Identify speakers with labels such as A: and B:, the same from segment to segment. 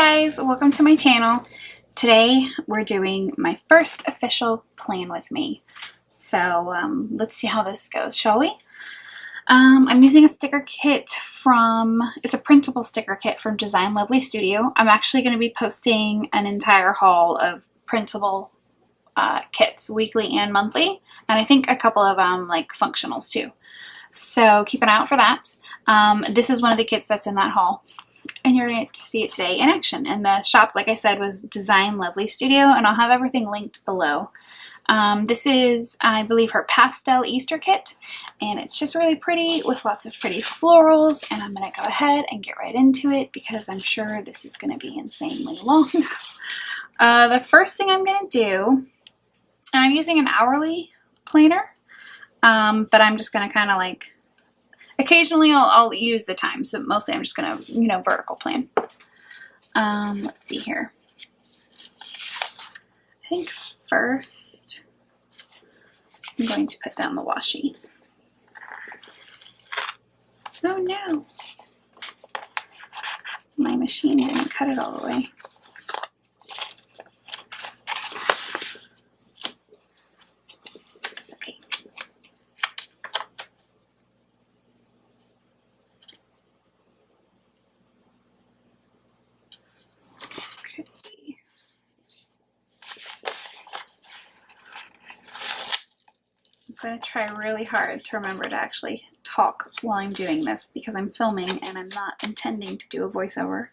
A: guys, welcome to my channel. Today we're doing my first official plan with me. So let's see how this goes, shall we? I'm using a sticker kit it's a printable sticker kit from Design Lovely Studio. I'm actually going to be posting an entire haul of printable kits, weekly and monthly, and I think a couple of like functionals too. So keep an eye out for that. This is one of the kits that's in that haul, and you're going to see it today in action. And the shop, like I said, was Design Lovely Studio, and I'll have everything linked below. This is, I believe, her pastel Easter kit, and it's just really pretty with lots of pretty florals, and I'm going to go ahead and get right into it because I'm sure this is going to be insanely long. The first thing I'm going to do, and I'm using an hourly planner, but I'm just going to kind of like, occasionally I'll use the times, but mostly I'm just going to, vertical plan. Let's see here. I think first I'm going to put down the washi. Oh no! My machine didn't cut it all the way. It's okay. I'm going to try really hard to remember to actually talk while I'm doing this because I'm filming and I'm not intending to do a voiceover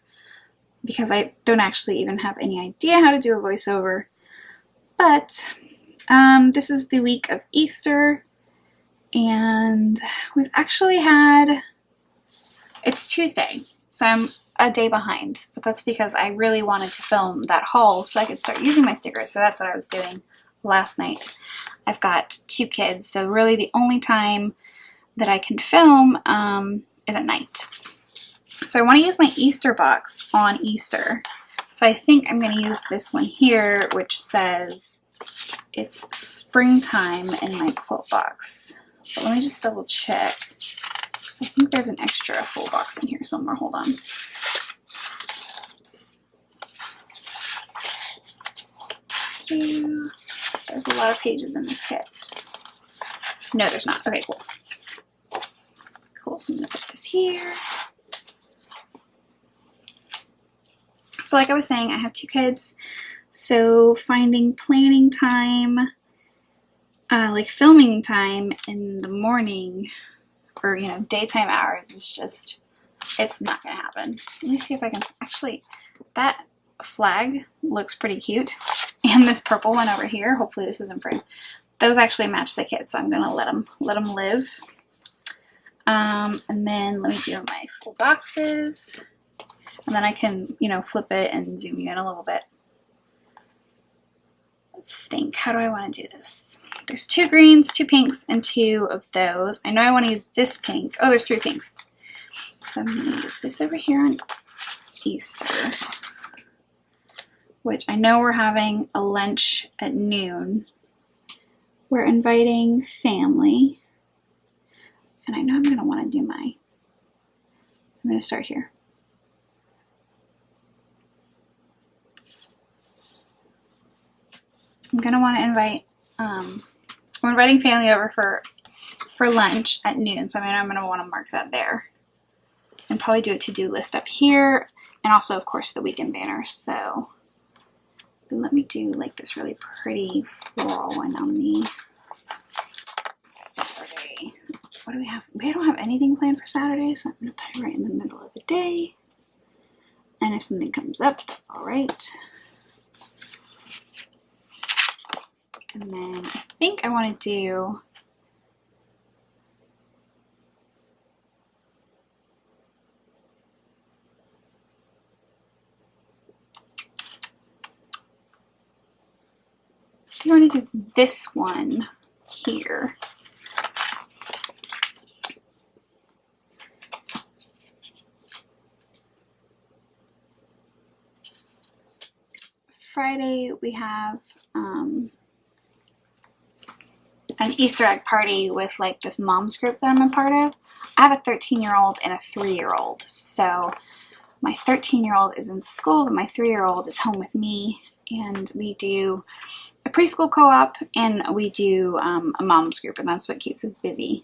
A: because I don't actually even have any idea how to do a voiceover. But this is the week of Easter, and we've actually it's Tuesday, so I'm a day behind, but that's because I really wanted to film that haul so I could start using my stickers, so that's what I was doing last night. I've got 2 kids, so really the only time that I can film is at night. So I want to use my Easter box on Easter. So I think I'm going to use this one here, which says it's springtime in my quilt box. But let me just double check, because I think there's an extra full box in here somewhere. Hold on. There's a lot of pages in this kit. No, there's not. Okay, cool. Cool, so I'm going to put this here. So like I was saying, I have 2 kids, so finding planning time, like filming time in the morning or, daytime hours is just, it's not going to happen. Let me see if I can, actually, that flag looks pretty cute. And this purple one over here, hopefully this is in frame. Those actually match the kit, so I'm gonna let them live. And then let me do my full boxes, and then I can, flip it and zoom you in a little bit. Let's think. How do I want to do this? There's 2 greens, 2 pinks, and 2 of those. I know I want to use this pink. Oh, there's 3 pinks. So I'm gonna use this over here on Easter, which I know we're having a lunch at noon. We're inviting family. And I know I'm going to want to do I'm going to start here. I'm going to want to invite, we're inviting family over for lunch at noon. So I'm going to want to mark that there. And probably do a to-do list up here. And also, of course, the weekend banner. So then let me do like this really pretty floral one on the Saturday. What do we have? We don't have anything planned for Saturday, so I'm going to put it right in the middle of the day. And if something comes up, that's all right. And then I think I want to do this one here. Friday we have an Easter egg party with like this mom's group that I'm a part of. I have a 13-year-old and a 3-year-old, so My 13-year-old is in school, but my 3-year-old is home with me, and we do a preschool co-op, and we do a mom's group, and that's what keeps us busy,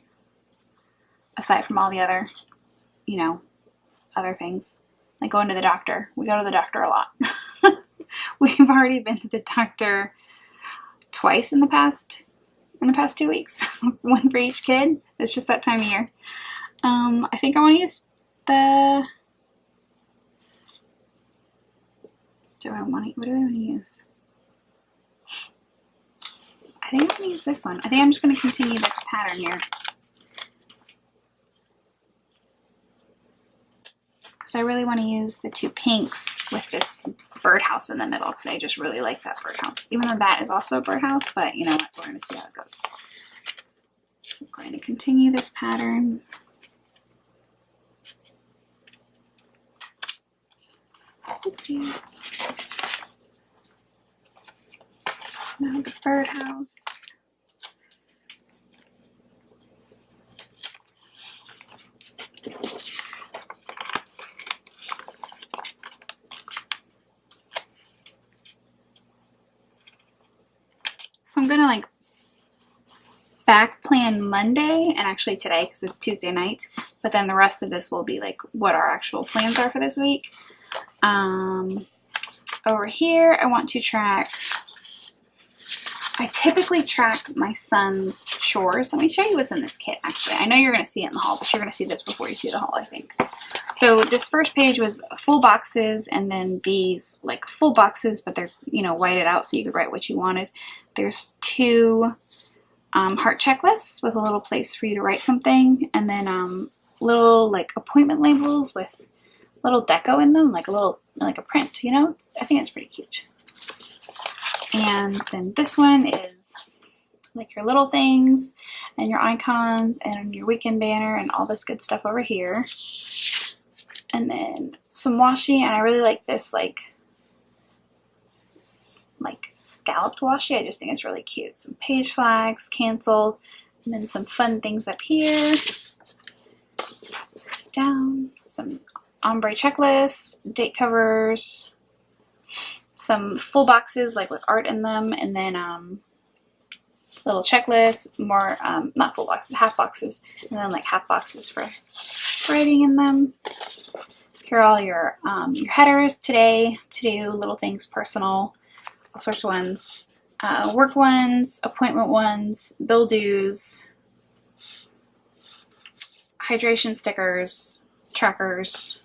A: aside from all the other, you know, other things, like going to the doctor. We go to the doctor a lot. We've already been to the doctor twice in the past 2 weeks. One for each kid. It's just that time of year. I think I want to use the... what do I want to use? I think I'm going to use this one. I think I'm just going to continue this pattern here. Because I really want to use the two pinks with this birdhouse in the middle, because I just really like that birdhouse. Even though that is also a birdhouse, but you know what? We're going to see how it goes. So I'm going to continue this pattern. Now the birdhouse. So I'm gonna like back plan Monday, and actually today because it's Tuesday night, but then the rest of this will be like what our actual plans are for this week. Over here I want to track, I typically track my son's chores. Let me show you what's in this kit actually. I know you're going to see it in the haul, but you're going to see this before you see the haul, I think. So this first page was full boxes, and then these like full boxes, but they're, you know, whited out so you could write what you wanted. There's two heart checklists with a little place for you to write something, and then little like appointment labels with little deco in them, like a little, like a print, you know? I think it's pretty cute. And then this one is like your little things and your icons and your weekend banner and all this good stuff over here. And then some washi, and I really like this like scalloped washi. I just think it's really cute. Some page flags, canceled, and then some fun things up here. Down, some ombre checklist, date covers, some full boxes like with art in them, and then little checklists, more not full boxes, half boxes, and then like half boxes for writing in them. Here are all your headers today, to do, little things, personal, all sorts of ones, work ones, appointment ones, bill dues, hydration stickers, trackers,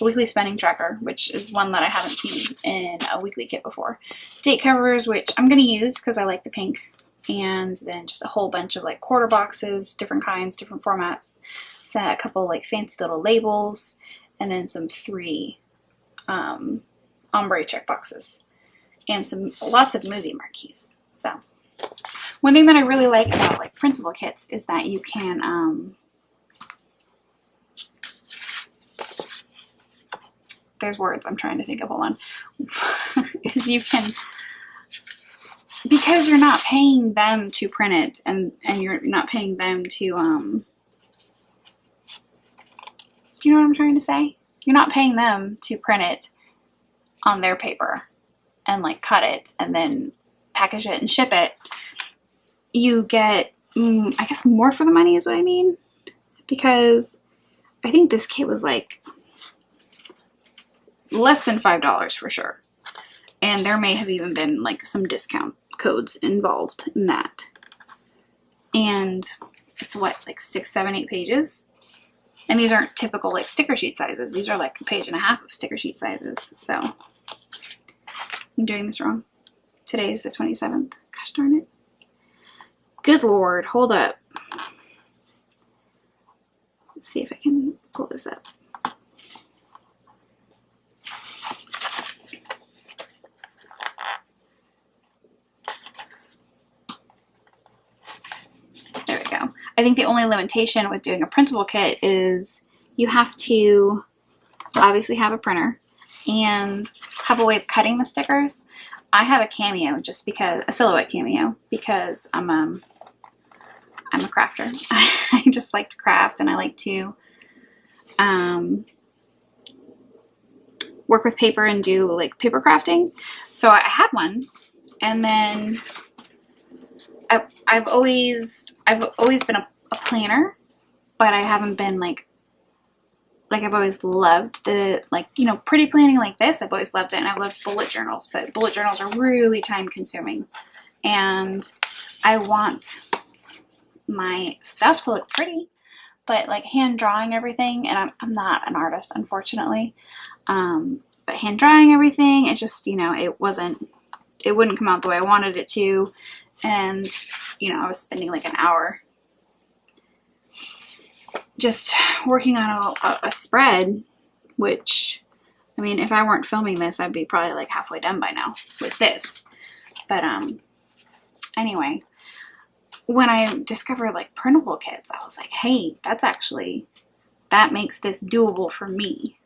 A: a weekly spending tracker, which is one that I haven't seen in a weekly kit before, date covers, which I'm going to use because I like the pink, and then just a whole bunch of like quarter boxes, different kinds, different formats, so a couple like fancy little labels, and then some 3 ombre check boxes, and lots of movie marquees. So one thing that I really like about like printable kits is that you can there's words I'm trying to think of, hold on, is you can, because you're not paying them to print it, and you're not paying them to, do you know what I'm trying to say? You're not paying them to print it on their paper and like cut it and then package it and ship it. You get, I guess, more for the money is what I mean, because I think this kit was like less than $5 for sure. And there may have even been like some discount codes involved in that. And it's what, like 6, 7, 8 pages? And these aren't typical like sticker sheet sizes. These are like a page and a half of sticker sheet sizes. So I'm doing this wrong. Today's the 27th. Gosh darn it. Good Lord, hold up. Let's see if I can pull this up. I think the only limitation with doing a printable kit is you have to obviously have a printer and have a way of cutting the stickers. I have a cameo, just because, a silhouette cameo, because I'm a crafter. I just like to craft, and I like to work with paper and do like paper crafting. So I had one, and then I've always been a planner, but I haven't been like I've always loved the, like, you know, pretty planning like this. I've always loved it, and I love bullet journals, but bullet journals are really time consuming, and I want my stuff to look pretty, but like hand drawing everything, and I'm not an artist, unfortunately, but hand drawing everything, it just, you know, it wouldn't come out the way I wanted it to, and, you know, I was spending like an hour just working on a spread, which, I mean, if I weren't filming this, I'd be probably like halfway done by now with this. But anyway, when I discovered like printable kits, I was like, hey, that makes this doable for me,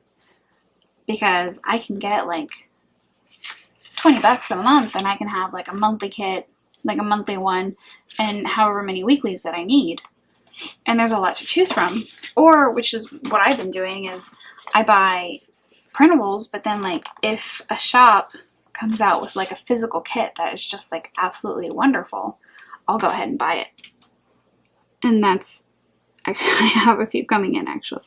A: because I can get like $20 a month, and I can have like a monthly kit, like a monthly one, and however many weeklies that I need. And there's a lot to choose from. Or, which is what I've been doing, is I buy printables, but then like if a shop comes out with like a physical kit that is just like absolutely wonderful, I'll go ahead and buy it. And I have a few coming in actually.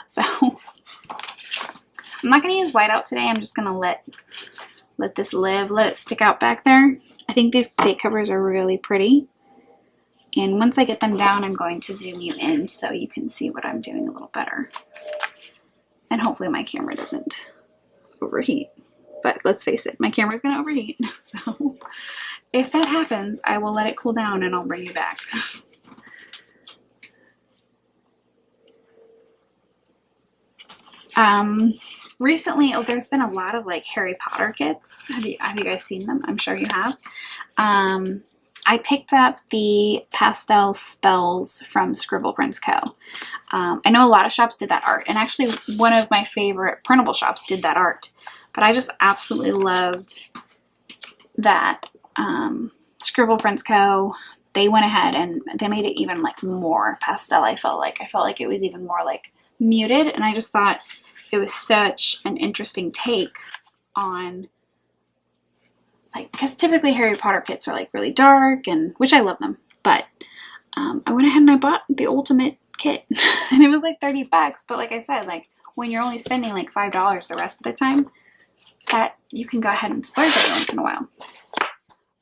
A: So I'm not going to use whiteout today. I'm just going to let this live, let it stick out back there. I think these date covers are really pretty. And once I get them down, I'm going to zoom you in so you can see what I'm doing a little better. And hopefully my camera doesn't overheat. But let's face it, my camera's going to overheat. So if that happens, I will let it cool down and I'll bring you back. Recently, there's been a lot of like Harry Potter kits. Have you guys seen them? I'm sure you have. I picked up the pastel spells from Scribble Prints Co. I know a lot of shops did that art, and actually one of my favorite printable shops did that art, but I just absolutely loved that Scribble Prints Co. They went ahead and they made it even like more pastel. I felt like it was even more like muted, and I just thought it was such an interesting take on, like, because typically Harry Potter kits are like really dark, and which I love them, but I went ahead and I bought the ultimate kit and it was like $30, but like I said, like when you're only spending like $5 the rest of the time, that you can go ahead and splurge every once in a while.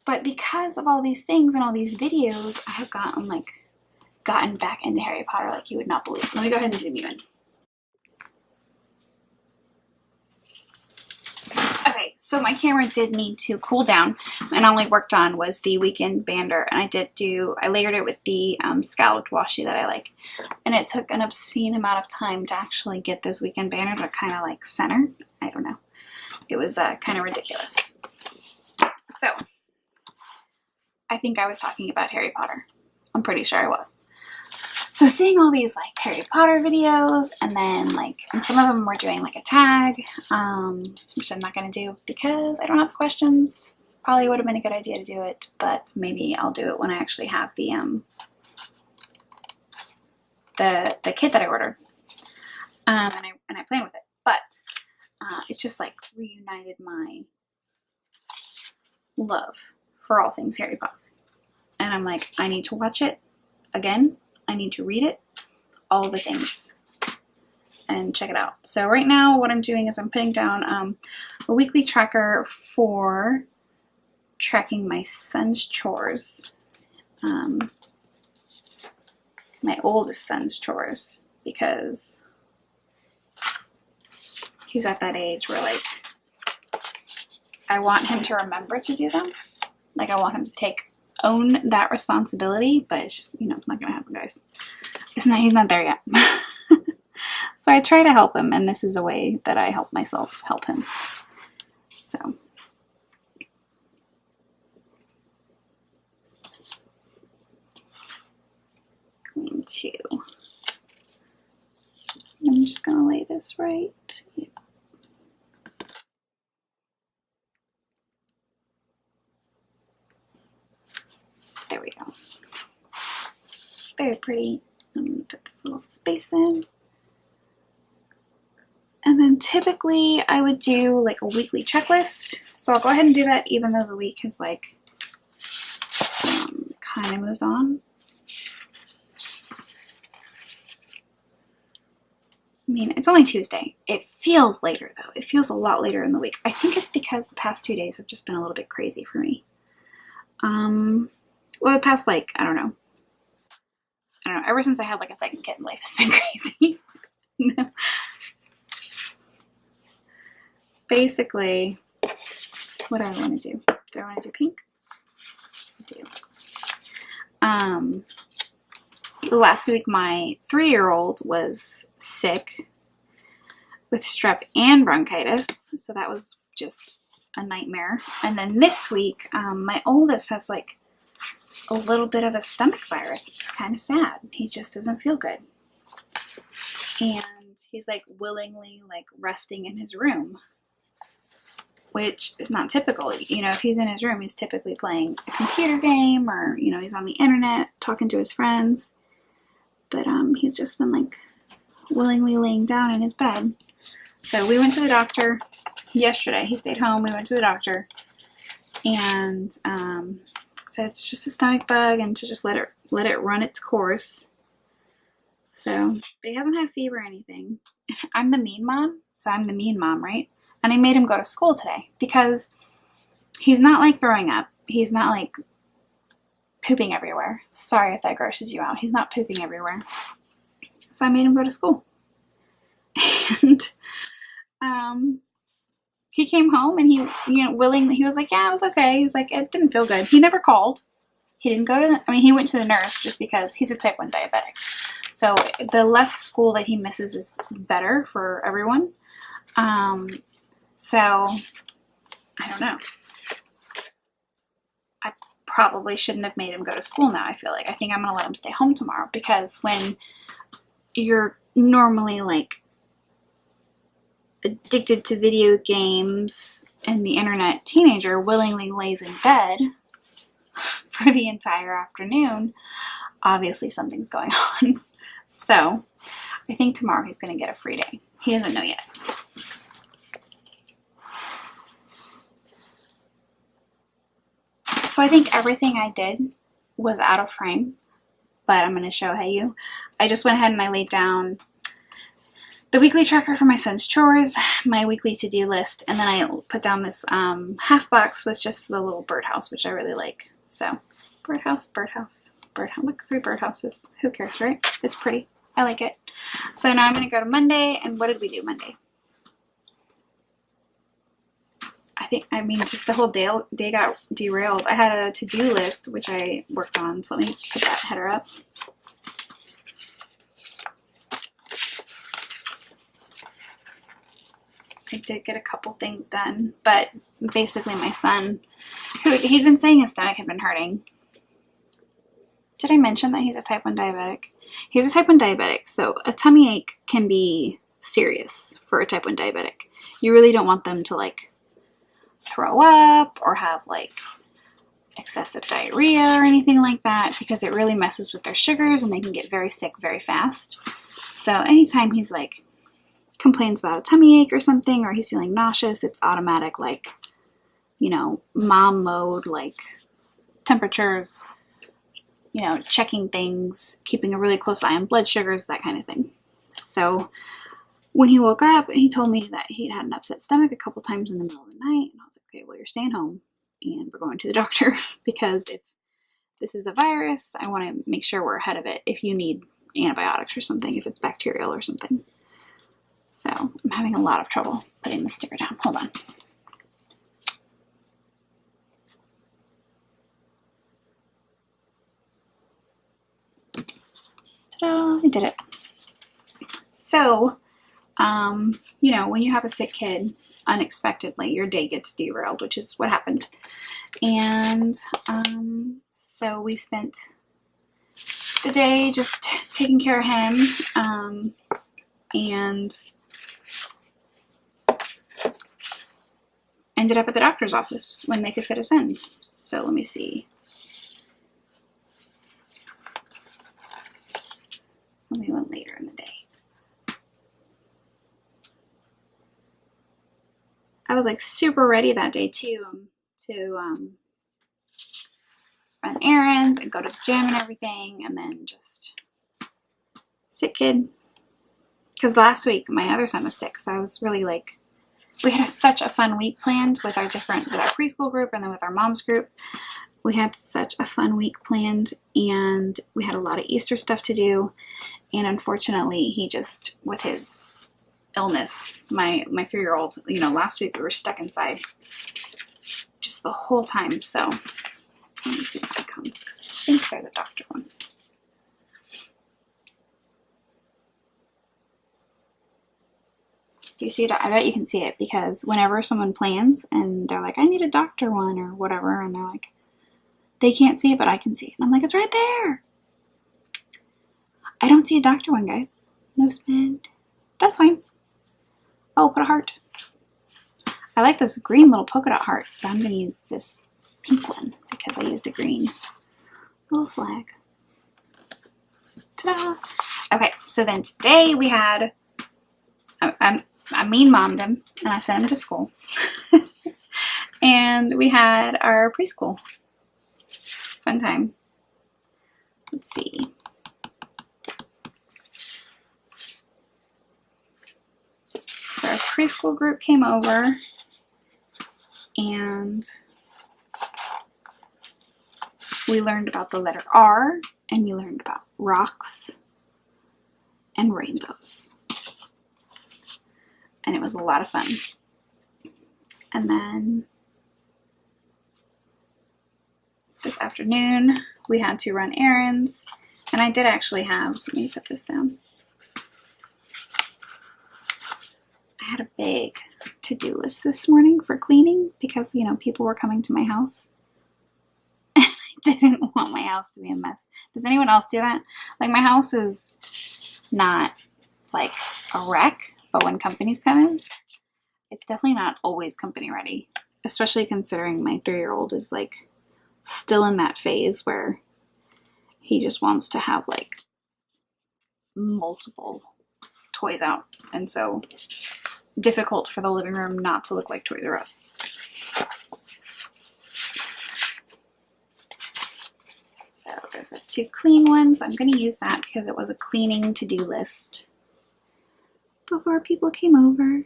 A: But because of all these things and all these videos, I have gotten back into Harry Potter like you would not believe. Let me go ahead and zoom you in. Okay, so my camera did need to cool down, and all I worked on was the weekend bander, and I layered it with the scalloped washi that I like, and it took an obscene amount of time to actually get this weekend banner to kind of like center. I don't know. It was kind of ridiculous. So, I think I was talking about Harry Potter. I'm pretty sure I was. So seeing all these like Harry Potter videos, and then and some of them were doing like a tag, which I'm not going to do because I don't have questions. Probably would have been a good idea to do it, but maybe I'll do it when I actually have the kit that I ordered, and I plan with it. But it's just like reunited my love for all things Harry Potter, and I'm like, I need to watch it again. I need to read it, all the things, and check it out. So right now what I'm doing is I'm putting down a weekly tracker for tracking my son's chores, my oldest son's chores, because he's at that age where like I want him to remember to do them. Like I want him to own that responsibility, but it's just, it's not gonna happen, guys. He's not there yet. So I try to help him, and this is a way that I help myself help him. So I'm just gonna lay this right. Yep. There we go. Very pretty. I'm going to put this little space in. And then typically I would do like a weekly checklist. So I'll go ahead and do that even though the week has like kind of moved on. I mean, it's only Tuesday. It feels later though. It feels a lot later in the week. I think it's because the past 2 days have just been a little bit crazy for me. Well, the past like, I don't know, ever since I had like a second kid, life has been crazy. Basically, what do I want to do? Do I want to do pink? I do. Last week my 3-year-old was sick with strep and bronchitis, so that was just a nightmare. And then this week, my oldest has like a little bit of a stomach virus. It's kind of sad. He just doesn't feel good. And he's like willingly like resting in his room, which is not typical. You know, if he's in his room, he's typically playing a computer game or, you know, he's on the internet talking to his friends. But he's just been like willingly laying down in his bed. So we went to the doctor yesterday. He stayed home. We went to the doctor and said it's just a stomach bug and to just let it run its course. So, but he hasn't had fever or anything. I'm the mean mom, so I'm the mean mom, right? And I made him go to school today because he's not like throwing up. He's not like pooping everywhere. Sorry if that grosses you out. He's not pooping everywhere. So I made him go to school. And he came home and he, you know, willingly, he was like, yeah, it was okay. He was like, it didn't feel good. He never called. He didn't go to, he went to the nurse just because he's a type 1 diabetic. So the less school that he misses is better for everyone. So I don't know. I probably shouldn't have made him go to school now, I feel like. I think I'm going to let him stay home tomorrow because when you're normally like addicted to video games and the internet teenager willingly lays in bed for the entire afternoon, obviously something's going on. So I think tomorrow he's going to get a free day. He doesn't know yet. So I think everything I did was out of frame, but I'm going to show you. I just went ahead and I laid down the weekly tracker for my son's chores, my weekly to-do list, and then I put down this half box with just the little birdhouse, which I really like. So birdhouse, birdhouse, birdhouse. Look, 3 birdhouses. Who cares, right? It's pretty. I like it. So now I'm going to go to Monday, and what did we do Monday? I mean, just the whole day got derailed. I had a to-do list, which I worked on, so let me put that header up. I did get a couple things done, but basically my son, he'd been saying his stomach had been hurting. Did I mention that he's a type 1 diabetic? He's a type 1 diabetic, so a tummy ache can be serious for a type 1 diabetic. You really don't want them to like throw up or have like excessive diarrhea or anything like that because it really messes with their sugars and they can get very sick very fast. So anytime he's like complains about a tummy ache or something or he's feeling nauseous, it's automatic like, you know, mom mode, like temperatures, you know, checking things, keeping a really close eye on blood sugars, that kind of thing. So when he woke up, he told me that he'd had an upset stomach a couple times in the middle of the night. And I was like, okay, well, you're staying home and we're going to the doctor because if this is a virus, I want to make sure we're ahead of it if you need antibiotics or something, if it's bacterial or something. So I'm having a lot of trouble putting the sticker down. Hold on. Ta-da! I did it. So, you know, when you have a sick kid, unexpectedly, your day gets derailed, which is what happened. And so we spent the day just taking care of him and ended up at the doctor's office when they could fit us in. So let me see. We went later in the day. I was like super ready that day too, to run errands and go to the gym and everything, and then just sick kid. Because last week my other son was sick, so I was really like, we had such a fun week planned with our preschool group and then with our mom's group. We had such a fun week planned, and we had a lot of Easter stuff to do. And unfortunately, he just, with his illness, my 3-year-old, you know, last week we were stuck inside just the whole time. So let me see if it comes, because I think they're the doctor one. Do you see it? I bet you can see it, because whenever someone plans and they're like, I need a doctor one or whatever, and they're like, they can't see it, but I can see it. And I'm like, it's right there. I don't see a doctor one, guys. No spend. That's fine. Oh, put a heart. I like this green little polka dot heart, but I'm going to use this pink one because I used a green little flag. Ta-da! Okay, so then today we had, I mean-mommed him, and I sent him to school. And we had our preschool. Fun time. Let's see. So our preschool group came over, and we learned about the letter R, and we learned about rocks and rainbows. And it was a lot of fun. And then this afternoon we had to run errands, and I did actually have, let me put this down. I had a big to-do list this morning for cleaning because, you know, people were coming to my house. And I didn't want my house to be a mess. Does anyone else do that? Like, my house is not like a wreck, but when companies come in, it's definitely not always company ready, especially considering my 3-year-old is like still in that phase where he just wants to have like multiple toys out, and so it's difficult for the living room not to look like Toys R Us. So there's 2 clean ones. I'm going to use that because it was a cleaning to-do list before people came over.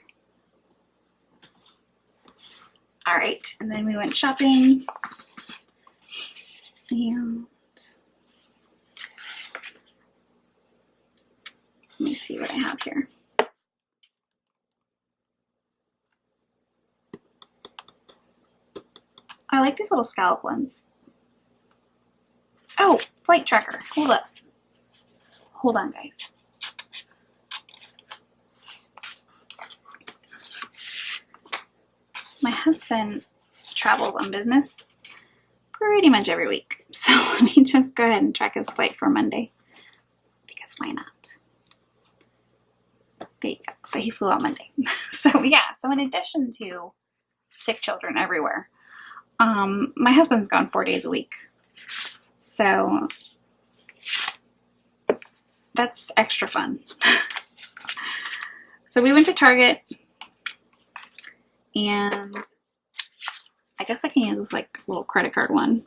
A: All right, and then we went shopping. And let me see what I have here. I like these little scallop ones. Oh, flight tracker. Hold up. Hold on, guys. My husband travels on business pretty much every week. So let me just go ahead and track his flight for Monday, because why not? There you go. So he flew out Monday. So yeah, so in addition to sick children everywhere, my husband's gone 4 days a week. So that's extra fun. So we went to Target, and I guess I can use this like little credit card one.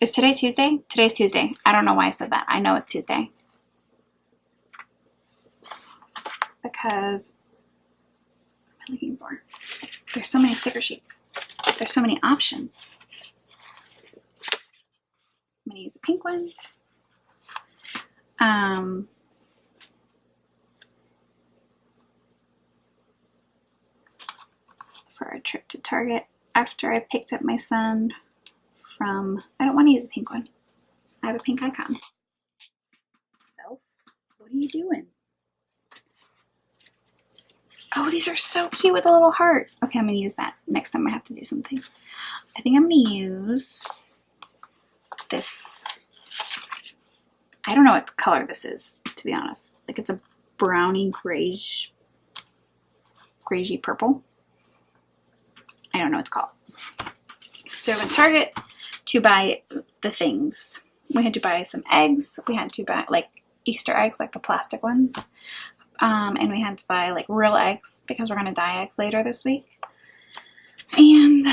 A: Is today Tuesday? Today's Tuesday. I don't know why I said that. I know it's Tuesday. Because what am I looking for? There's so many sticker sheets. There's so many options. I'm going to use a pink one. For our trip to Target after I picked up my son from, I don't want to use a pink one. I have a pink icon. Self, what are you doing? Oh, these are so cute with a little heart. Okay, I'm going to use that next time I have to do something. I think I'm going to use this. I don't know what color this is, to be honest. Like, it's a browny grayish purple. I don't know what it's called. So we went to Target to buy the things. We had to buy some eggs. We had to buy, like, Easter eggs, like the plastic ones. And we had to buy like real eggs because we're going to dye eggs later this week. And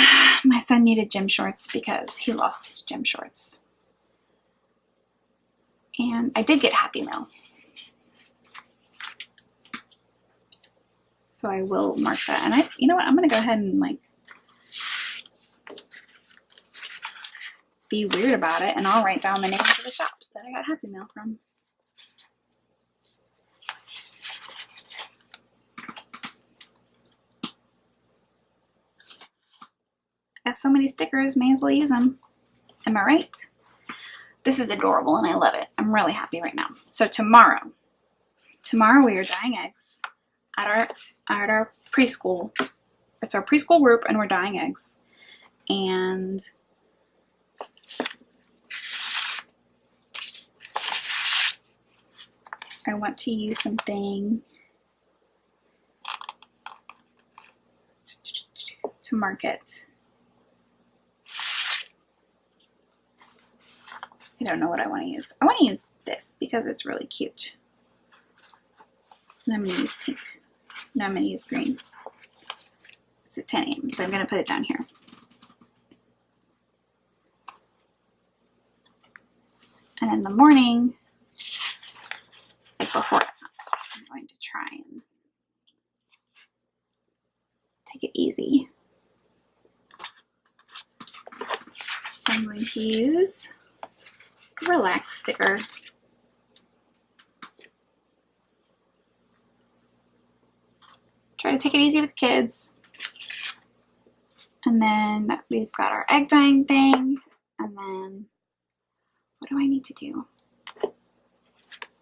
A: my son needed gym shorts because he lost his gym shorts. And I did get Happy Meal. So I will mark that. And you know what? I'm going to go ahead and like be weird about it. And I'll write down the names of the shops that I got Happy Meal from. I got so many stickers, may as well use them. Am I right? This is adorable and I love it. I'm really happy right now. So tomorrow we are dyeing eggs at our preschool. It's our preschool group and we're dyeing eggs. And I want to use something to mark it. I don't know what I want to use. I want to use this because it's really cute. And I'm going to use pink. No, I'm going to use green. It's at 10 a.m. so I'm going to put it down here. And in the morning, like before, I'm going to try and take it easy. So I'm going to use a relax sticker. Try to take it easy with kids. And then we've got our egg dyeing thing. And then what do I need to do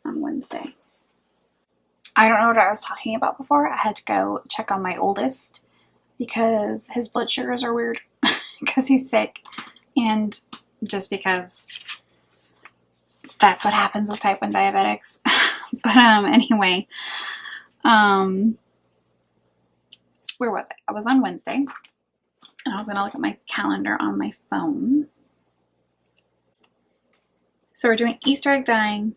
A: on Wednesday? I don't know what I was talking about before. I had to go check on my oldest because his blood sugars are weird because he's sick. And just because that's what happens with type 1 diabetics. But anyway, where was I? I was on Wednesday, and I was going to look at my calendar on my phone. So we're doing Easter egg dyeing.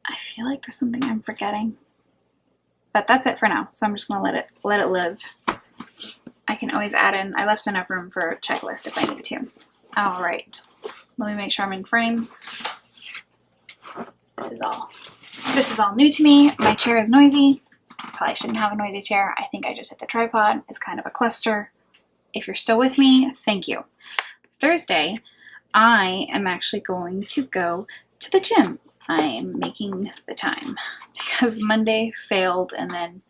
A: I feel like there's something I'm forgetting, but that's it for now. So I'm just going to let it live. I can always add in. I left enough room for a checklist if I need to. All right, let me make sure I'm in frame. This is all new to me. My chair is noisy. Probably shouldn't have a noisy chair. I think I just hit the tripod. It's kind of a cluster. If you're still with me, thank you. Thursday, I am actually going to go to the gym. I'm making the time because Monday failed, and then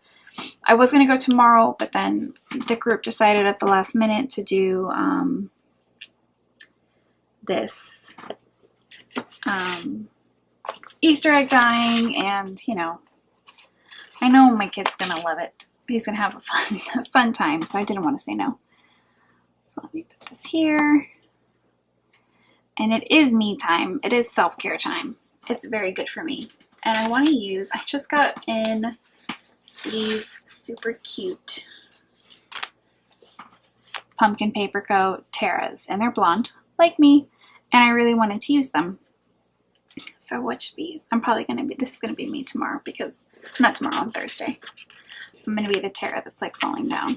A: I was going to go tomorrow, but then the group decided at the last minute to do this Easter egg dyeing, and you know, I know my kid's going to love it. He's going to have a fun time, so I didn't want to say no. So let me put this here. And it is me time. It is self-care time. It's very good for me. And I want to use, I just got in these super cute pumpkin paper coat Terras, and they're blonde like me, and I really wanted to use them. So what should we use? I'm probably going to be, this is going to be me tomorrow because, not tomorrow, on Thursday. I'm going to be the Terra that's like falling down.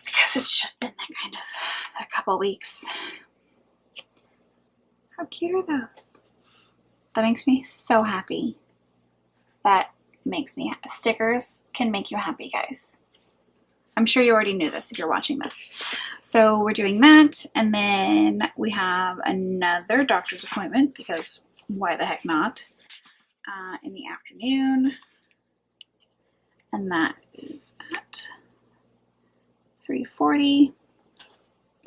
A: Because it's just been that kind of a couple weeks. How cute are those? That makes me so happy. That makes me happy. Stickers can make you happy, guys. I'm sure you already knew this if you're watching this. So we're doing that, and then we have another doctor's appointment because why the heck not, in the afternoon, and that is at 3:40.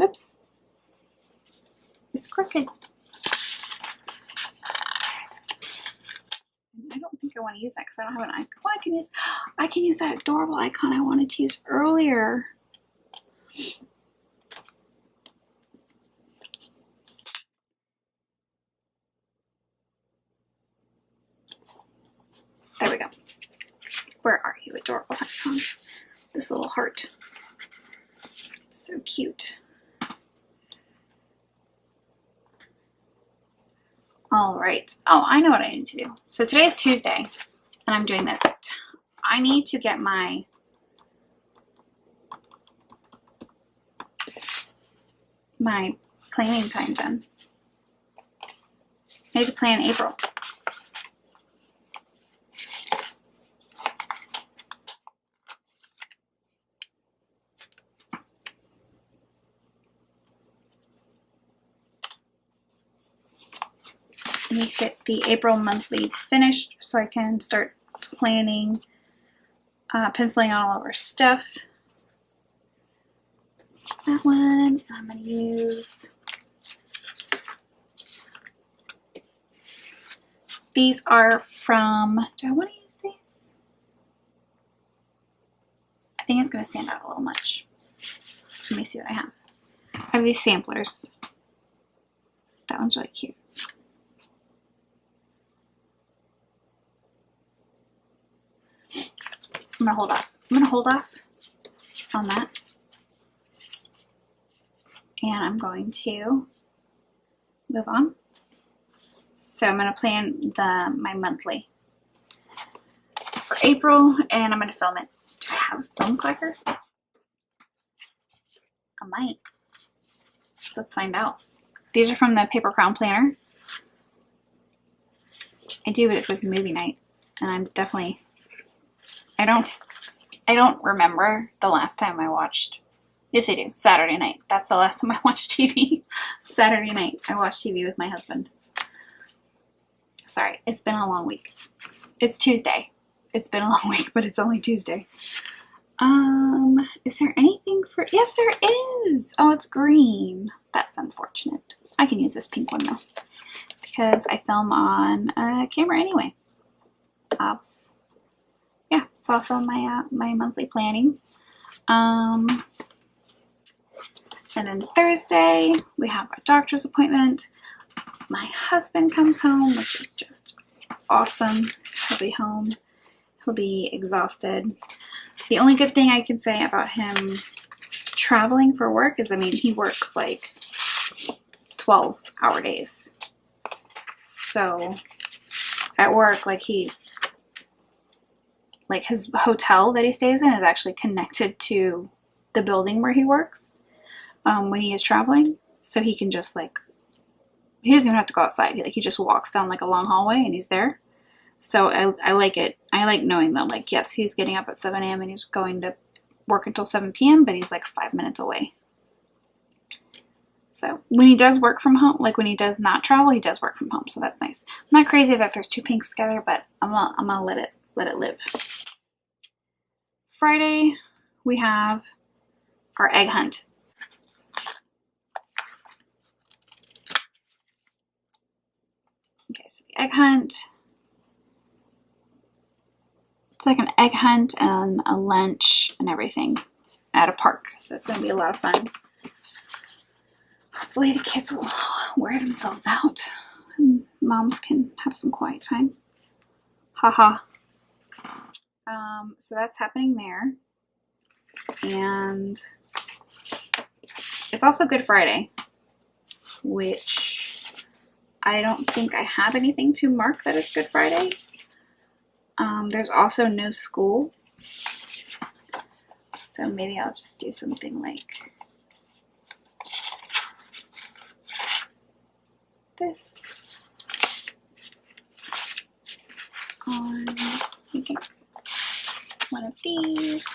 A: Oops, it's crooked. I don't think I want to use that because I don't have an icon. Oh, I can use that adorable icon I wanted to use earlier. There we go. Where are you, adorable icon? This little heart. It's so cute. All right. Oh, I know what I need to do. So today is Tuesday, and I'm doing this. I need to get my planning time done. I need to plan April. I need to get the April monthly finished so I can start planning, penciling out all of our stuff. That one, I'm going to use these are from, do I want to use these? I think it's going to stand out a little much. Let me see what I have. I have these samplers. That one's really cute. I'm going to hold off. I'm going to hold off on that. And I'm going to move on. So I'm going to plan my monthly for April, and I'm going to film it. Do I have a film clicker? I might. Let's find out. These are from the Paper Crown Planner. I do, but it says movie night, and I'm definitely, I don't remember the last time I watched. Yes, I do. Saturday night. That's the last time I watched TV. Saturday night. I watched TV with my husband. Sorry, it's been a long week. It's Tuesday. It's been a long week, but it's only Tuesday. Is there anything for... Yes, there is! Oh, it's green. That's unfortunate. I can use this pink one, though, because I film on camera anyway. Ops. Yeah, so I'll film my monthly planning. And then Thursday, we have our doctor's appointment. My husband comes home, which is just awesome. He'll be home. He'll be exhausted. The only good thing I can say about him traveling for work is, I mean, he works like 12-hour days. So at work, like his hotel that he stays in is actually connected to the building where he works when he is traveling. So he can just he doesn't even have to go outside. He just walks down like a long hallway and he's there. So I like it. I like knowing that, like, yes, he's getting up at 7 a.m. and he's going to work until 7 p.m., but he's like 5 minutes away. So when he does work from home, like when he does not travel, he does work from home. So that's nice. I'm not crazy that there's two pinks together, but I'm gonna let it live. Friday, we have our egg hunt. Okay, so the egg hunt. It's like an egg hunt and a lunch and everything at a park. So it's going to be a lot of fun. Hopefully the kids will wear themselves out and moms can have some quiet time. Haha. So that's happening there. And it's also Good Friday, which I don't think I have anything to mark that it's Good Friday. There's also no school, so maybe I'll just do something like this on, I think, one of these.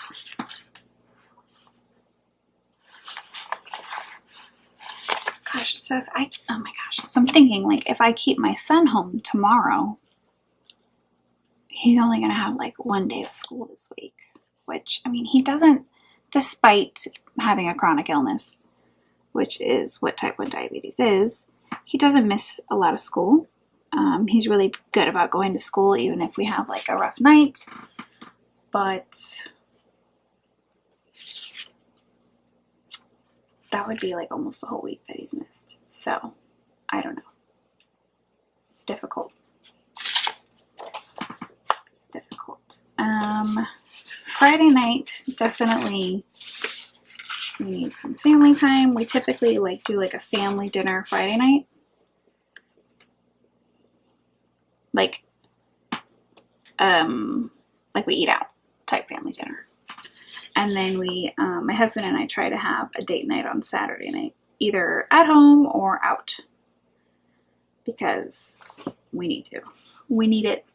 A: Gosh, so if oh my gosh, so I'm thinking, like, if I keep my son home tomorrow, he's only going to have like 1 day of school this week, which, I mean, he doesn't, despite having a chronic illness, which is what type 1 diabetes is, he doesn't miss a lot of school. He's really good about going to school even if we have like a rough night, but that would be like almost a whole week that he's missed. So I don't know. It's difficult. Difficult. Friday night, definitely we need some family time. We typically do like a family dinner Friday night. like we eat out type family dinner. And then we, my husband and I try to have a date night on Saturday night, either at home or out, because we need to. We need it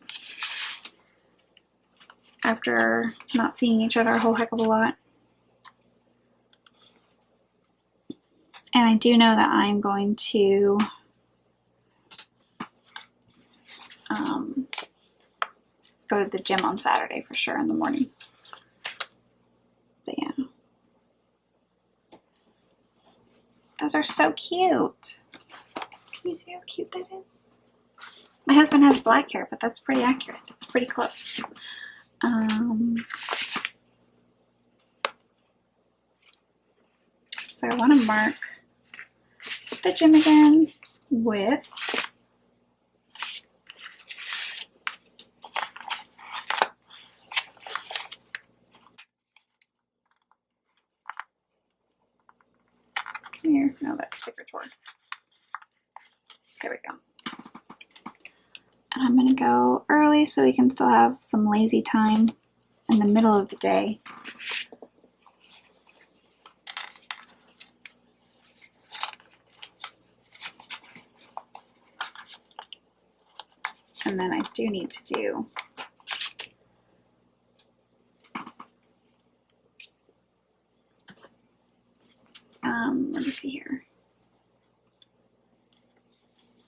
A: after not seeing each other a whole heck of a lot. And I do know that I'm going to go to the gym on Saturday for sure in the morning. But yeah. Those are so cute. Can you see how cute that is? My husband has black hair, but that's pretty accurate. It's pretty close. So I want to mark the gym again with here. No, that's sticker tour. There we go. And I'm going to go early so we can still have some lazy time in the middle of the day. And then I do need to do let me see here.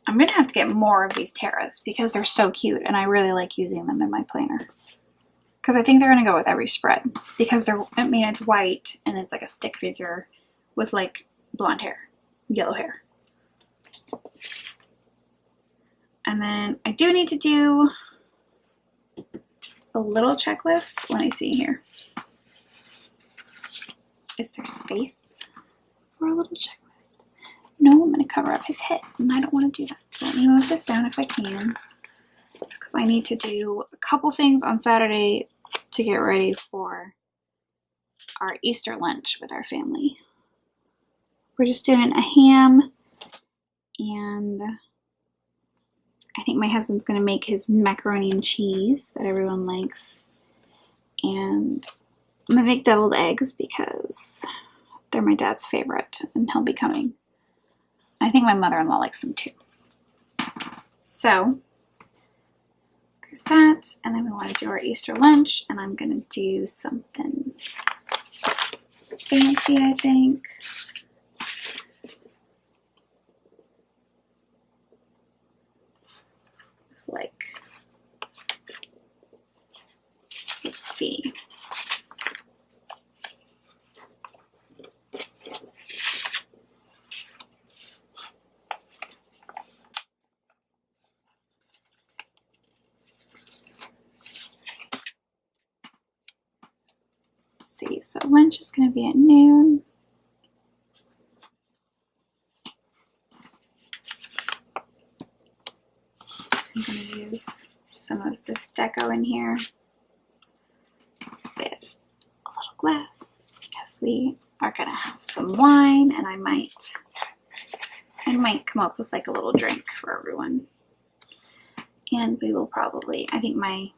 A: I'm going to have to get more of these Terras because they're so cute and I really like using them in my planner. Because I think they're going to go with every spread because they're, I mean, it's white and it's like a stick figure with like blonde hair, yellow hair. And then I do need to do a little checklist. Let me see here. Is there space for a little checklist? No, I'm going to cover up his head and I don't want to do that. So let me move this down if I can, because I need to do a couple things on Saturday to get ready for our Easter lunch with our family. We're just doing a ham, and I think my husband's going to make his macaroni and cheese that everyone likes. And I'm going to make deviled eggs because they're my dad's favorite and he'll be coming. I think my mother-in-law likes them too. So there's that, and then we want to do our Easter lunch, and I'm going to do something fancy, I think. It's like, let's see. See, so lunch is going to be at noon. I'm going to use some of this deco in here with a little glass because we are going to have some wine, and I might come up with like a little drink for everyone. And we will probably, I think my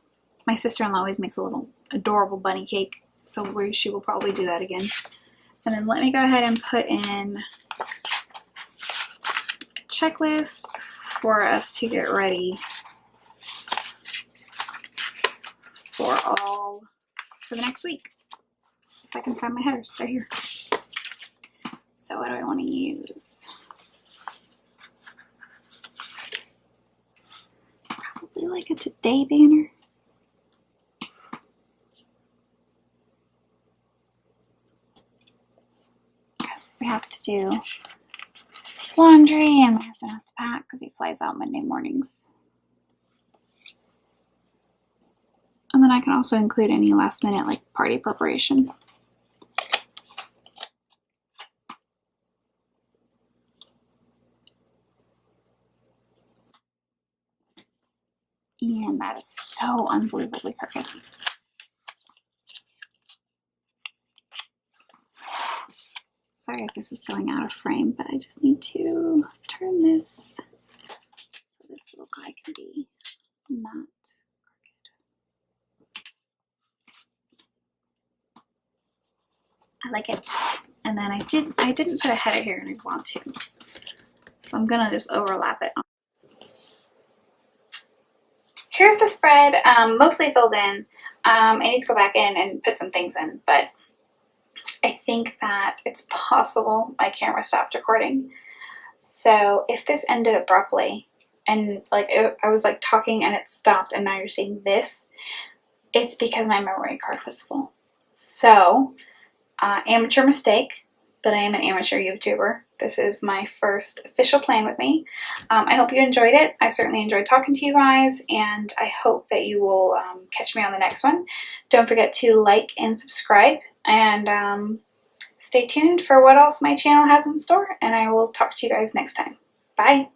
A: sister-in-law always makes a little adorable bunny cake. So she will probably do that again. And then let me go ahead and put in a checklist for us to get ready for the next week. If I can find my headers, they're here. So what do I want to use? Probably like a today banner. We have to do laundry and my husband has to pack because he flies out Monday mornings. And then I can also include any last minute like party preparation. And that is so unbelievably crooked. Sorry if this is going out of frame, but I just need to turn this so this little guy can be not crooked. I like it. And then I didn't put a header here and I want to. So I'm gonna just overlap it. Here's the spread, mostly filled in. I need to go back in and put some things in, but I think that it's possible my camera stopped recording. So if this ended abruptly and like I was like talking and it stopped and now you're seeing this, it's because my memory card was full. So amateur mistake, but I am an amateur YouTuber. This is my first official plan with me. I hope you enjoyed it. I certainly enjoyed talking to you guys, and I hope that you will catch me on the next one. Don't forget to like and subscribe, and stay tuned for what else my channel has in store, and I will talk to you guys next time. Bye!